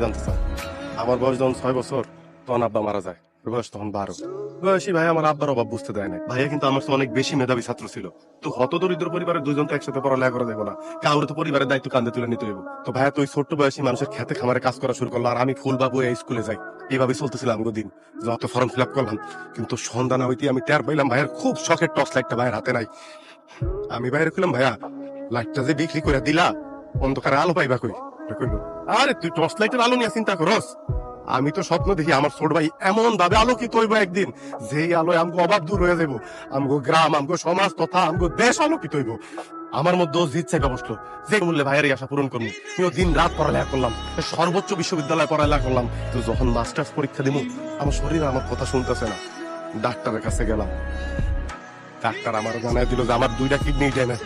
জানতে চান আমার বয়স যখন 6 বছর তখন আব্বা মারা যায়, বয়স তখন 12। বয়সী ভাই আমার আব্বার অভাব বুঝতে দেয় না। ভাইয়া কিন্তু আমার অনেক বেশি মেধাবী ছাত্র ছিল। তো হত দরিদ্র পরিবারের দুজন তো একসাথে পড়ালেখা করা যাবে না, কাউরে তো পরিবারের দায়িত্ব কাঁধে তুলে নিতে হইব। তো ভাইয়া তো ওই ছোট্ট বয়সী মানুষের খেতে খামারে কাজ করা শুরু করলো, আর আমি ফুল বাবু এই স্কুলে যাই। এইভাবে চলতেছিল আমগো দিন। যত ফর্ম ফিল আপ করলাম, কিন্তু সন্ধ্যা না হইতে আমি টের পাইলাম ভাইয়ের খুব শখের টর্চ লাইটটা ভাইয়ের হাতে নাই। আমি বাইরে কইলাম, ভাইয়া লাইটটা যে বিক্রি করে দিলা অন্ধকারে আলো পাইবা কই? কইলো, আরে তুই টর্চ লাইটের আলো নিয়ে চিন্তা করস? আমি তো স্বপ্ন দেখি আমার ছোট ভাই এমন ভাবে আলোকিত হইব একদিন, যেই আলোয় আমগো অভাব দূর হয়ে যাবো, আমগো গ্রাম, আমগো সমাজ তথা আমগো দেশ আলোকিত হইব। আমার মধ্যে জিদ চাইবা বসলো, যে মূল্যে ভাইয়ের এই আশা পূরণ করবো। আমিও দিন রাত পড়ালেখা করলাম, সর্বোচ্চ বিশ্ববিদ্যালয়ে পড়ালেখা করলাম। তো যখন মাস্টার্স পরীক্ষা দিব, আমার শরীর আমার কথা শুনতেছে না। ডাক্তারের কাছে গেলাম, ডাক্তার আমার জানাই দিল যে আমার 2টা কিডনি ড্যামেজ।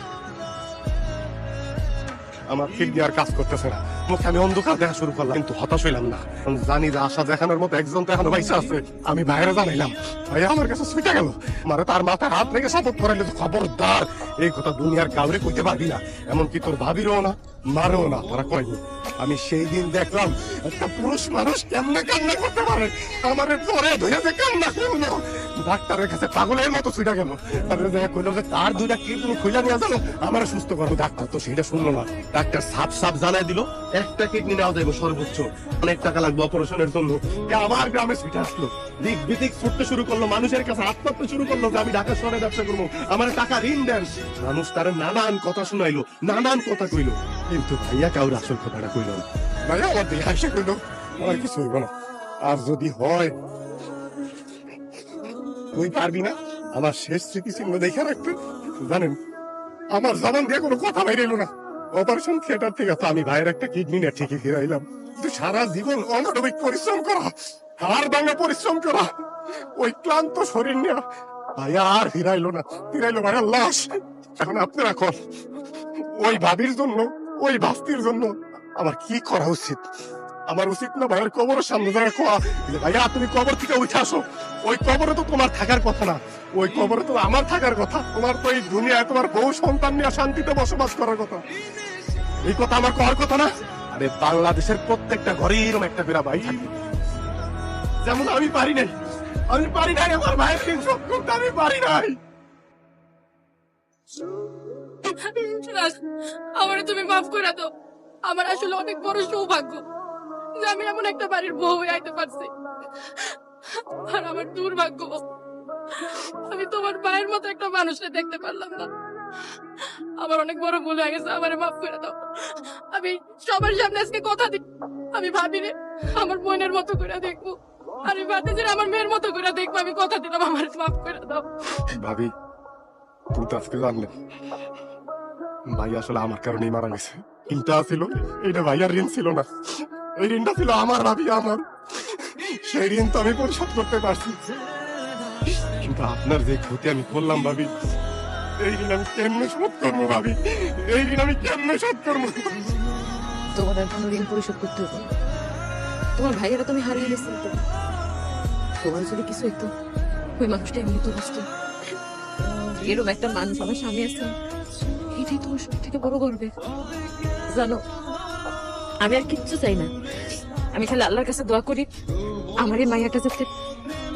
আমার কিডনি আর কাজ করতেছে না। মুখে আমি অন্ধকার দেখা শুরু করলাম, কিন্তু হতাশ হইলাম না। জানি যে আশা দেখানোর মতো একজন তো এখনো পয়সা আছে। আমি বাইরে জানাইলাম, ভাইয়া আমার কাছে ছুটে গেল, মানে তার মাথায় হাত রেখে শপথ করাইলে, খবরদার এই কথা দুনিয়ার কাউরে কইতে পারবি না, এমনকি তোর ভাবিরও না, মারেও না। তারা কয়নি। আমি সেই দিন দেখলাম একটা পুরুষ মানুষ কেমনে কান্না করতে পারে। আমার পরে ধরে যে কান্না করলো, ডাক্তারের কাছে পাগলের মতো ছুটে গেল। কইলো যে তার 2টা কিডনি খুলে নিয়ে যাবো, আমার সুস্থ করবো। ডাক্তার তো সেটা শুনলো না। ডাক্তার সাপ সাপ জানাই দিল একটা কিডনি নেওয়া যাবে সর্বোচ্চ, অনেক টাকা লাগবে অপারেশনের জন্য। আমার গ্রামে ছুটে আসলো, দিক বিদিক ছুটতে শুরু করলো, মানুষের কাছে আত্মহত্যা শুরু করলো যে আমি ঢাকা শহরে ব্যবসা করবো, আমার টাকা ঋণ দেন। মানুষ তার নানান কথা শুনাইলো, নানান কথা কইলো, কিন্তু ভাইয়া কাউর আসল কথাটা কইল না। ভাইয়া আমার দিয়ে হাসে কইলো, আমার কিছু হইব না, আর যদি হয় তুই পারবি না। আমার শেষ স্মৃতি ছিল দেখে রাখতে। জানেন, আমার জবান দিয়ে কোনো কথা বাইরে এলো না। অপারেশন থিয়েটার থেকে তো আমি ভাইয়ের একটা কিডনি নিয়ে ঠিকই ফিরাইলাম, কিন্তু সারা জীবন অনাটবিক পরিশ্রম করা, হাড় ভাঙা পরিশ্রম করা, ওই ক্লান্ত শরীর নিয়ে ভাইয়া আর ফিরাইলো না। ফিরাইলো ভাইয়ার লাশ। এখন আপনারা কর, ওই ভাবির জন্য, ওই ভাস্তির জন্য আমার কি করা উচিত? আমার উচিত না ভাইয়ের কবরের সামনে যারা কোয়া, ভাইয়া তুমি কবর থেকে উঠে আসো, ওই কবরে তো তোমার থাকার কথা না, ওই কবরে তো আমার থাকার কথা। তোমার তো এই দুনিয়ায় তোমার বউ সন্তান নিয়ে শান্তিতে বসবাস করার কথা। এই কথা আমার করার কথা না। আরে বাংলাদেশের প্রত্যেকটা ঘরে এরকম একটা করে ভাই থাকে, যেমন আমি পারি নাই। আমি পারি নাই আমার ভাইয়ের ঋণ শোধ করতে, আমি পারি নাই। আমার তুমি মাফ করে দাও। আমার আসলে অনেক বড় সৌভাগ্য যে আমি এমন একটা বাড়ির বউ হয়ে আইতে পারছি, আর আমার দুর্ভাগ্য আমি তোমার ভাইয়ের মতো একটা মানুষকে দেখতে পারলাম না। আমার অনেক বড় ভুল হয়ে গেছে, আমারে মাফ করে দাও। আমি সবার সামনে আজকে কথা দিই, আমি ভাবিনি আমার বোনের মতো করে দেখবো, আমি ভাবতেছি আমার মেয়ের মতো করে দেখবো। আমি কথা দিলাম, আমার মাফ করে দাও। ভাবি, তুই তো আজকে জানলেন ভাই আসলে আমার কারণেই মারা গেছে। ঋণটা ছিল, এটা ভাইয়ার ঋণ ছিল না, এই ঋণটা ছিল আমার। ভাবি আমার সেই ঋণ তো আমি পরিশোধ করতে পারছি, কিন্তু আপনার যে ক্ষতি আমি করলাম ভাবি, এই ঋণ আমি কেমনে শোধ করবো? ভাবি, এই ঋণ আমি কেমনে শোধ করবো? তোমার আর কোনো ঋণ পরিশোধ করতে হবে না। তোমার ভাইয়েরা তুমি হারিয়ে গেছিলে, তো তোমার যদি কিছু হইতো ওই মানুষটা এমনি তো বুঝতো। এরকম একটা মানুষ আমার স্বামী আছে, এটাই তোমার সব থেকে বড় গর্বের। জানো, আমি আর কিচ্ছু চাই না, আমি খালি আল্লাহর কাছে দোয়া করি আমার এই মাইয়াটা যাতে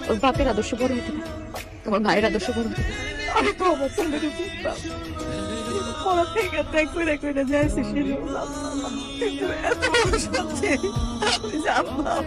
ওর বাপের আদর্শ বড় হতে পারে, তোমার ভাইয়ের আদর্শ বড় হতে পারে। আমি তো আমার ছেলেকে বুঝতাম, পড়া থেকে ত্যাগ করে করে যাইছি, কিন্তু এত বড় সত্যি আমি জানতাম।